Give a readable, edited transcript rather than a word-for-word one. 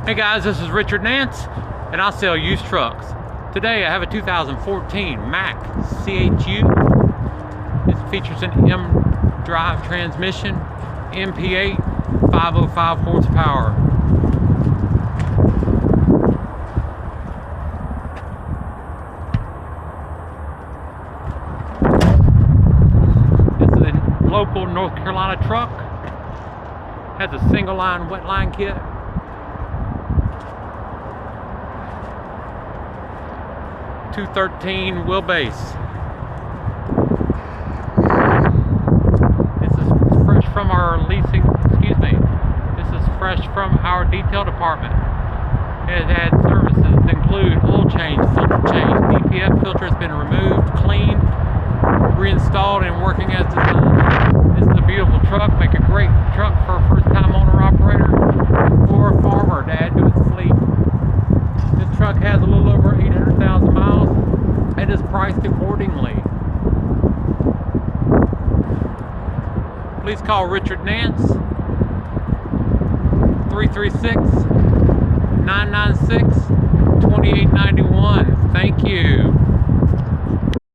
Hey guys, this is Richard Nance, and I sell used trucks. Today I have a 2014 Mack CHU. It features an mDrive transmission, MP8, 505 horsepower. This is a local North Carolina truck. Has a single line wetline kit. CHU613 wheelbase. This is fresh from our leasing, this is fresh from our detail department. It has had services that include oil change, filter change, DPF filter has been removed, cleaned, reinstalled, and working as designed. This is a beautiful truck, make a great truck for a first time owner operator or a farmer to add to his fleet. This truck has a little over 800,000 miles and is priced accordingly. Please call Richard Nance, 336-996-2891. Thank you.